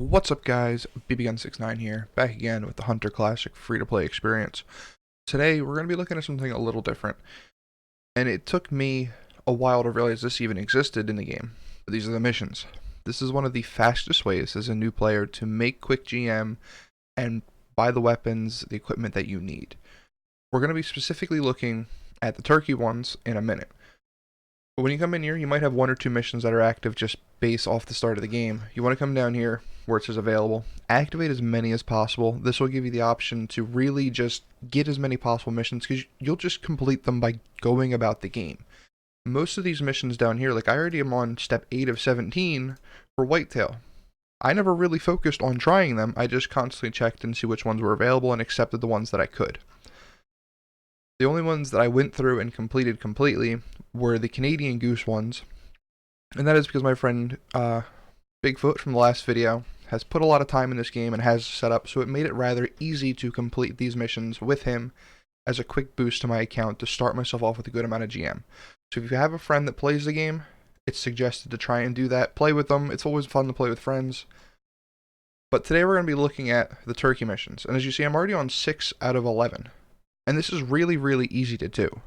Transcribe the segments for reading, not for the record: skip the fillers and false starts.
What's up guys, BBgun69 here, back again with the Hunter Classic free-to-play experience. Today we're going to be looking at something a little different, and it took me a while to realize this even existed in the game. But these are the missions. This is one of the fastest ways as a new player to make quick GM and buy the weapons, the equipment that you need. We're going to be specifically looking at the turkey ones in a minute. But when you come in here, you might have one or two missions that are active just based off the start of the game. You want to come down here where it says available, activate as many as possible. This will give you the option to really just get as many possible missions because you'll just complete them by going about the game. Most of these missions down here, like I already am on step 8 of 17 for Whitetail. I never really focused on trying them. I just constantly checked and see which ones were available and accepted the ones that I could. The only ones that I went through and completed completely were the Canadian Goose ones, and that is because my friend Bigfoot from the last video has put a lot of time in this game and has set up, so it made it rather easy to complete these missions with him as a quick boost to my account to start myself off with a good amount of GM. So if you have a friend that plays the game, it's suggested to try and do that. Play with them. It's always fun to play with friends. But today we're going to be looking at the turkey missions, and as you see, I'm already on 6 out of 11. And this is really, really easy to do.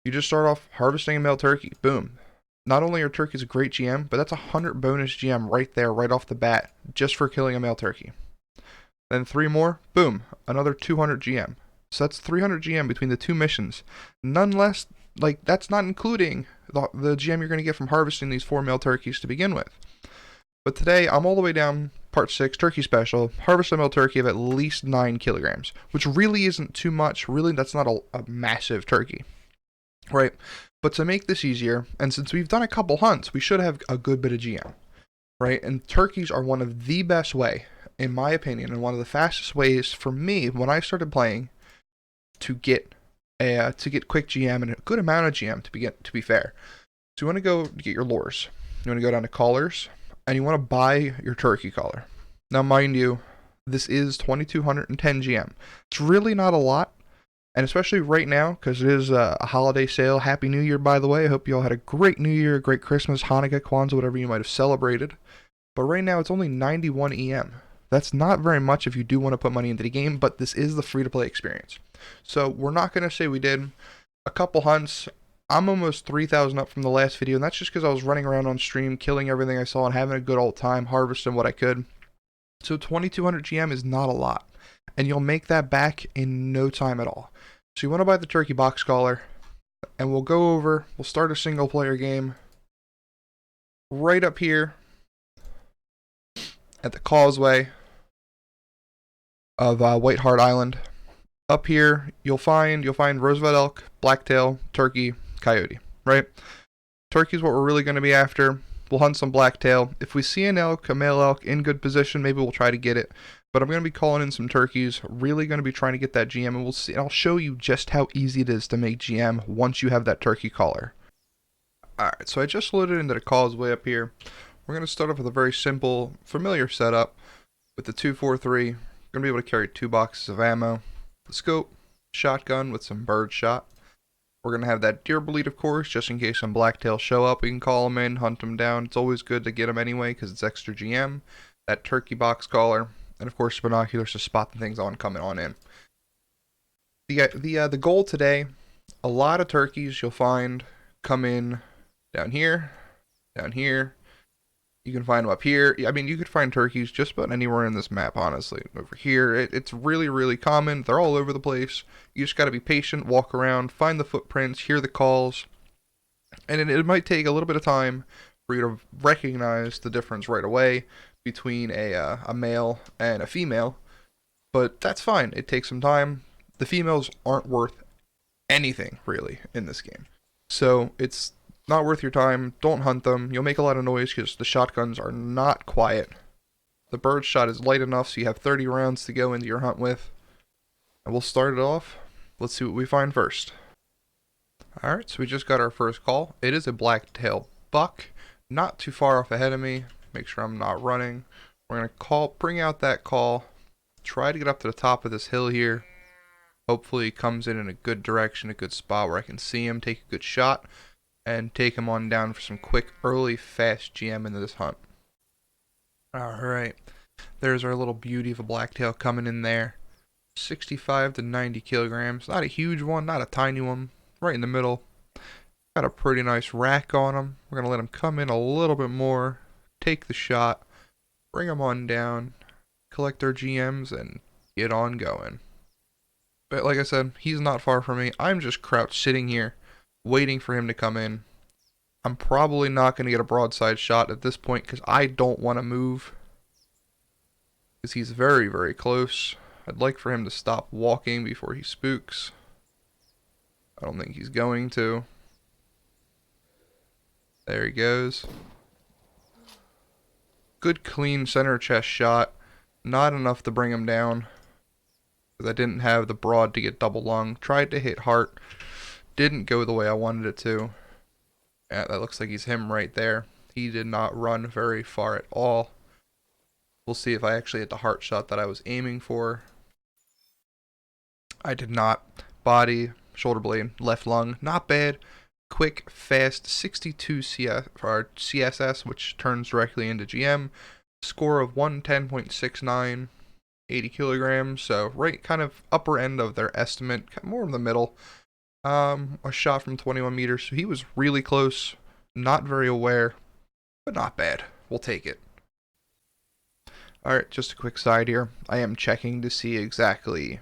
You just start off harvesting a male turkey. Boom. Not only are turkeys a great GM, but that's 100 bonus GM right there, right off the bat, just for killing a male turkey. Then 3 more. Boom. Another 200 GM. So that's 300 GM between the 2 missions. None less, like, that's not including the GM you're going to get from harvesting these 4 male turkeys to begin with. But today, I'm all the way down part 6, turkey special, harvest a male turkey of at least 9 kilograms, which really isn't too much. Really, that's not a massive turkey, right? But to make this easier, and since we've done a couple hunts, we should have a good bit of GM, right? And turkeys are one of the best way, in my opinion, and one of the fastest ways for me when I started playing to get quick GM and a good amount of GM to be fair. So you want to go get your lures. You want to go down to collars, and you want to buy your turkey collar. Now, mind you, this is 2,210 GM. It's really not a lot, and especially right now, because it is a holiday sale. Happy New Year, by the way. I hope you all had a great New Year, great Christmas, Hanukkah, Kwanzaa, whatever you might have celebrated. But right now, it's only 91 EM. That's not very much if you do want to put money into the game, but this is the free-to-play experience. So we're not going to say we did a couple hunts. I'm almost 3,000 up from the last video, and that's just because I was running around on stream, killing everything I saw, and having a good old time, harvesting what I could. So 2,200 GM is not a lot, and you'll make that back in no time at all. So you want to buy the turkey box collar, and we'll start a single player game right up here at the causeway of Whitehart Island. Up here, you'll find Roosevelt elk, blacktail, turkey, coyote, right? Turkey is what we're really going to be after. We'll hunt some blacktail. If we see an elk, a male elk, in good position, maybe we'll try to get it. But I'm going to be calling in some turkeys, really going to be trying to get that GM, and we'll see. I'll show you just how easy it is to make GM once you have that turkey collar. Alright, so I just loaded into the causeway up here. We're going to start off with a very simple, familiar setup with the 243. We're going to be able to carry 2 boxes of ammo, the scope, shotgun with some bird shot. We're going to have that deer bleed, of course, just in case some blacktail show up. We can call them in, hunt them down. It's always good to get them anyway because it's extra GM. That turkey box collar, and of course binoculars to spot the things coming on in. The goal today, a lot of turkeys you'll find come in down here. You can find them up here. I mean, you could find turkeys just about anywhere in this map, honestly. Over here, it's really, really common. They're all over the place. You just got to be patient, walk around, find the footprints, hear the calls. And it might take a little bit of time for you to recognize the difference right away between a male and a female. But that's fine. It takes some time. The females aren't worth anything, really, in this game. So it's not worth your time. Don't hunt them. You'll make a lot of noise because the shotguns are not quiet. The bird shot is light enough so you have 30 rounds to go into your hunt with. And we'll start it off. Let's see what we find first. Alright, so we just got our first call. It is a blacktail buck. Not too far off ahead of me. Make sure I'm not running. We're going to bring out that call. Try to get up to the top of this hill here. Hopefully he comes in a good direction, a good spot where I can see him, take a good shot, and take him on down for some quick, early, fast GM into this hunt. Alright, there's our little beauty of a blacktail coming in there. 65 to 90 kilograms. Not a huge one, not a tiny one. Right in the middle. Got a pretty nice rack on him. We're going to let him come in a little bit more. Take the shot. Bring him on down. Collect our GMs and get on going. But like I said, he's not far from me. I'm just crouched sitting here waiting for him to come in. I'm probably not going to get a broadside shot at this point because I don't want to move. Because he's very, very close. I'd like for him to stop walking before he spooks. I don't think he's going to. There he goes. Good clean center chest shot. Not enough to bring him down. Because I didn't have the broad to get double lung. Tried to hit heart. Didn't go the way I wanted it to. Yeah, that looks like he's him right there. He did not run very far at all. We'll see if I actually hit the heart shot that I was aiming for. I did not. Body, shoulder blade, left lung, not bad. Quick, fast, 62 CSS, which turns directly into GM. Score of 110.69, 80 kilograms. So right kind of upper end of their estimate, more in the middle. A shot from 21 meters, so he was really close. Not very aware, but not bad. We'll take it. Alright, just a quick side here. I am checking to see exactly,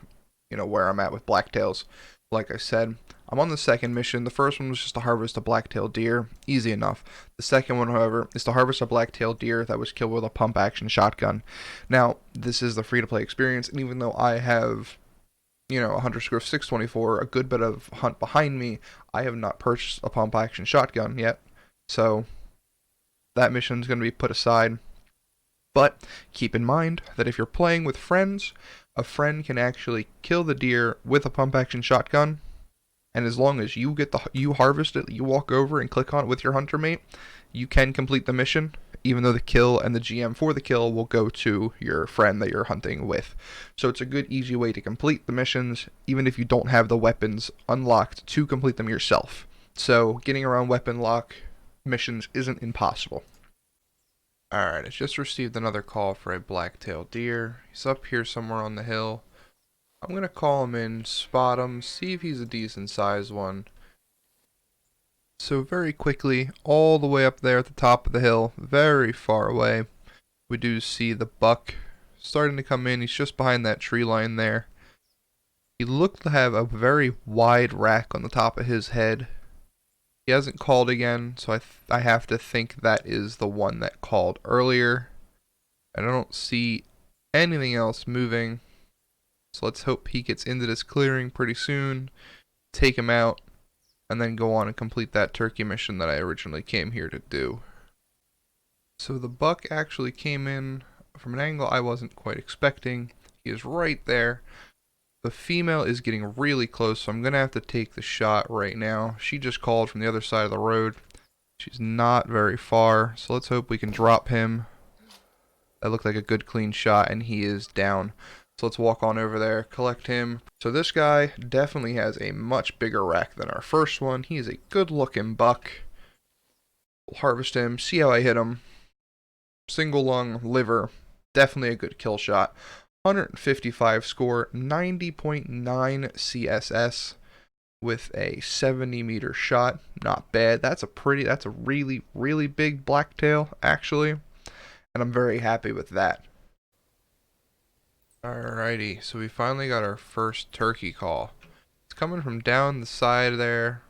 where I'm at with blacktails. Like I said, I'm on the second mission. The first one was just to harvest a blacktail deer. Easy enough. The second one, however, is to harvest a blacktail deer that was killed with a pump action shotgun. Now, this is the free-to-play experience, and even though I have, a Hunter Scriff 624, a good bit of hunt behind me, I have not purchased a pump action shotgun yet. So, that mission is going to be put aside. But keep in mind that if you're playing with friends, a friend can actually kill the deer with a pump action shotgun, and as long as you harvest it, you walk over and click on it with your hunter mate, you can complete the mission, even though the kill and the GM for the kill will go to your friend that you're hunting with. So it's a good, easy way to complete the missions, even if you don't have the weapons unlocked to complete them yourself. So getting around weapon lock missions isn't impossible. Alright, I just received another call for a blacktail deer. He's up here somewhere on the hill. I'm going to call him in, spot him, see if he's a decent sized one. So very quickly, all the way up there at the top of the hill, very far away, we do see the buck starting to come in. He's just behind that tree line there. He looked to have a very wide rack on the top of his head. He hasn't called again, so I have to think that is the one that called earlier. And I don't see anything else moving. So let's hope he gets into this clearing pretty soon, take him out, and then go on and complete that turkey mission that I originally came here to do. So the buck actually came in from an angle I wasn't quite expecting. He is right there. The female is getting really close, so I'm going to have to take the shot right now. She just called from the other side of the road. She's not very far, so let's hope we can drop him. That looked like a good clean shot, and he is down. So let's walk on over there, collect him. So this guy definitely has a much bigger rack than our first one. He is a good looking buck. We'll harvest him, see how I hit him. Single lung, liver, definitely a good kill shot. 155 score, 90.9 CSS with a 70 meter shot. Not bad. That's a really, really big blacktail, actually. And I'm very happy with that. Alrighty, so we finally got our first turkey call. It's coming from down the side there,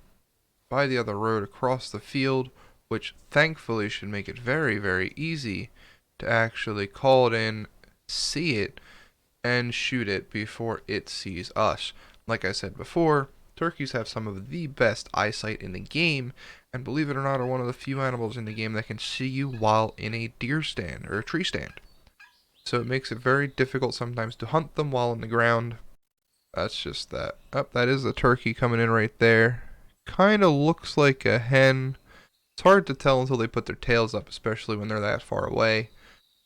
by the other road across the field, which thankfully should make it very, very easy to actually call it in, see it, and shoot it before it sees us. Like I said before, turkeys have some of the best eyesight in the game, and believe it or not, are one of the few animals in the game that can see you while in a deer stand or a tree stand. So it makes it very difficult sometimes to hunt them while on the ground. That's just that. Oh, that is the turkey coming in right there. Kind of looks like a hen. It's hard to tell until they put their tails up, especially when they're that far away.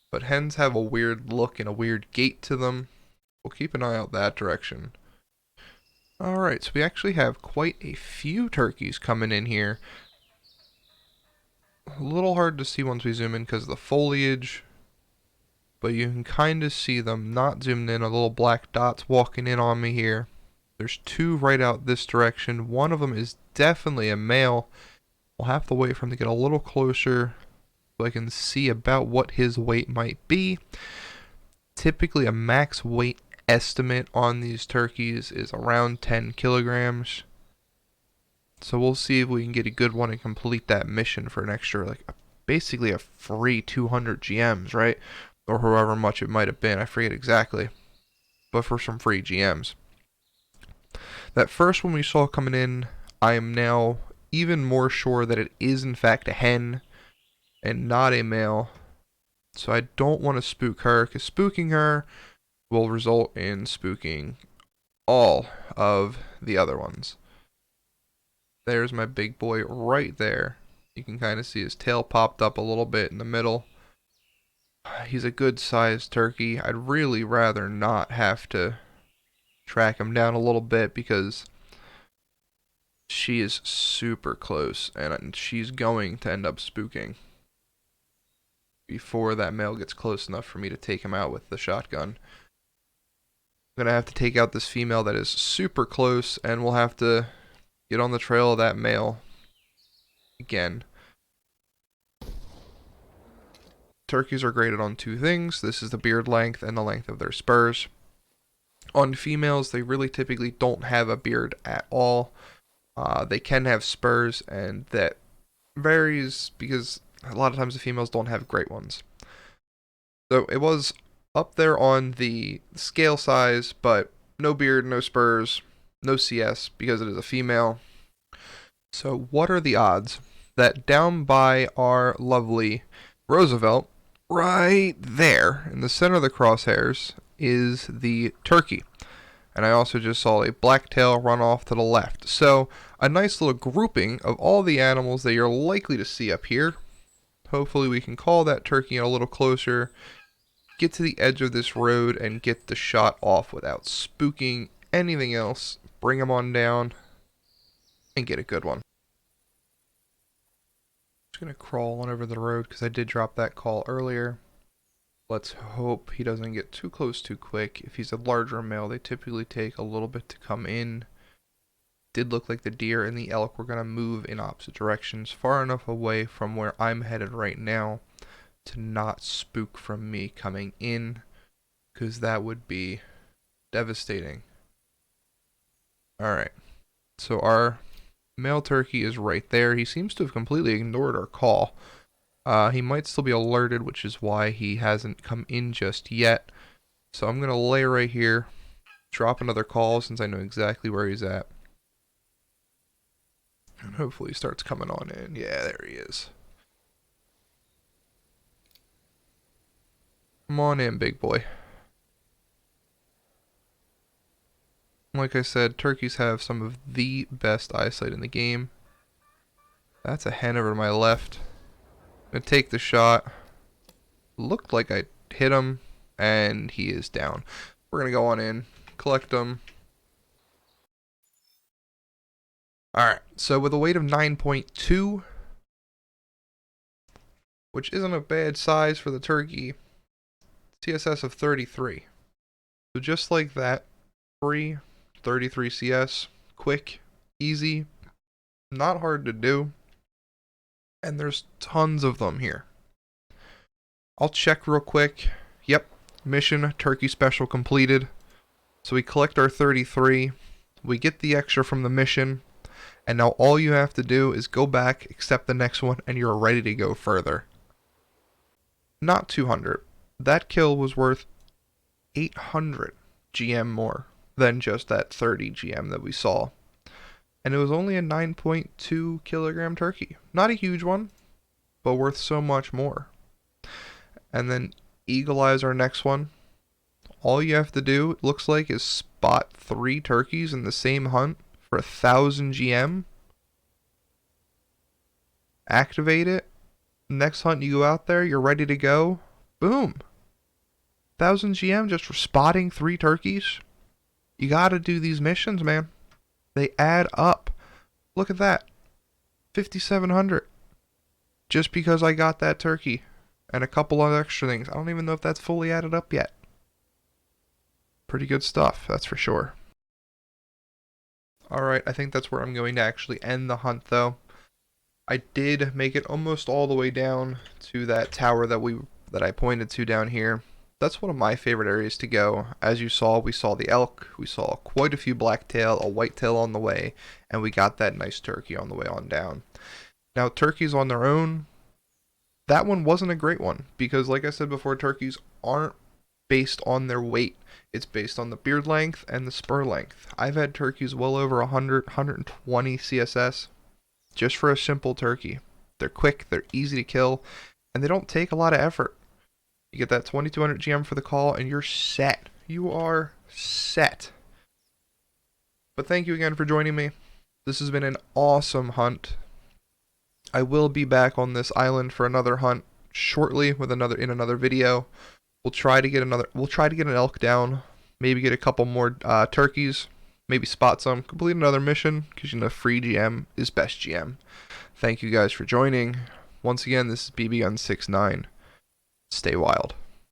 But hens have a weird look and a weird gait to them. We'll keep an eye out that direction. Alright, so we actually have quite a few turkeys coming in here. A little hard to see once we zoom in because of the foliage. but you can kind of see them not zoomed in, a little black dots walking in on me here. There's two right out this direction. One of them is definitely a male. We'll have to wait for him to get a little closer so I can see about what his weight might be. Typically a max weight estimate on these turkeys is around 10 kilograms. So we'll see if we can get a good one and complete that mission for an extra, like, basically a free 200 GMs, right? Or however much it might have been, I forget exactly. But for some free GMs. That first one we saw coming in, I am now even more sure that it is in fact a hen and not a male. So I don't want to spook her, because spooking her will result in spooking all of the other ones. There's my big boy right there. You can kind of see his tail popped up a little bit in the middle. He's a good sized turkey. I'd really rather not have to track him down a little bit, because she is super close and she's going to end up spooking before that male gets close enough for me to take him out with the shotgun. I'm going to have to take out this female that is super close, and we'll have to get on the trail of that male again. Turkeys are graded on two things. This is the beard length and the length of their spurs. On females, they really typically don't have a beard at all. They can have spurs, and that varies because a lot of times the females don't have great ones. So it was up there on the scale size, but no beard, no spurs, no CS because it is a female. So what are the odds that down by our lovely Roosevelt, right there in the center of the crosshairs, is the turkey? And I also just saw a blacktail run off to the left. So a nice little grouping of all the animals that you're likely to see up here. Hopefully we can call that turkey in a little closer, get to the edge of this road, and get the shot off without spooking anything else. Bring him on down and get a good one. Just going to crawl on over the road because I did drop that call earlier. Let's hope he doesn't get too close too quick. If he's a larger male, they typically take a little bit to come in. Did look like the deer and the elk were going to move in opposite directions, far enough away from where I'm headed right now to not spook from me coming in, because that would be devastating. Alright, so our male turkey is right there. He seems to have completely ignored our call. He might still be alerted, which is why he hasn't come in just yet. So I'm going to lay right here, drop another call since I know exactly where he's at. And hopefully he starts coming on in. Yeah, there he is. Come on in, big boy. Like I said, turkeys have some of the best eyesight in the game. That's a hen over to my left. I'm gonna take the shot. Looked like I hit him, and he is down. We're gonna go on in, collect him. Alright, so with a weight of 9.2, which isn't a bad size for the turkey, CSS of 33. So just like that, free 33 CS, quick, easy, not hard to do, and there's tons of them here. I'll check real quick. Yep, mission turkey special completed. So we collect our 33, we get the extra from the mission, and now all you have to do is go back, accept the next one, and you're ready to go further. Not 200. That kill was worth 800 GM more than just that 30 GM that we saw. And it was only a 9.2 kilogram turkey. Not a huge one, but worth so much more. And then Eagle Eye's our next one. All you have to do, it looks like, is spot 3 turkeys in the same hunt for 1,000 GM. Activate it. Next hunt you go out there, you're ready to go. Boom. 1,000 GM just for spotting 3 turkeys. You gotta do these missions, man. They add up. Look at that. 5,700. Just because I got that turkey. and a couple of extra things. I don't even know if that's fully added up yet. Pretty good stuff, that's for sure. Alright, I think that's where I'm going to actually end the hunt though. I did make it almost all the way down to that tower that I pointed to down here. That's one of my favorite areas to go. As you saw, we saw the elk, we saw quite a few blacktail, a whitetail on the way, and we got that nice turkey on the way on down. Now, turkeys on their own, that one wasn't a great one because, like I said before, turkeys aren't based on their weight. It's based on the beard length and the spur length. I've had turkeys well over 100, 120 CSS just for a simple turkey. They're quick, they're easy to kill, and they don't take a lot of effort. You get that 2200 GM for the call and you're set. You are set. But thank you again for joining me. This has been an awesome hunt. I will be back on this island for another hunt shortly with another video. We'll try to get an elk down, maybe get a couple more turkeys, maybe spot some, complete another mission, because you know free GM is best GM. Thank you guys for joining. Once again, this is BBgun69. Stay wild.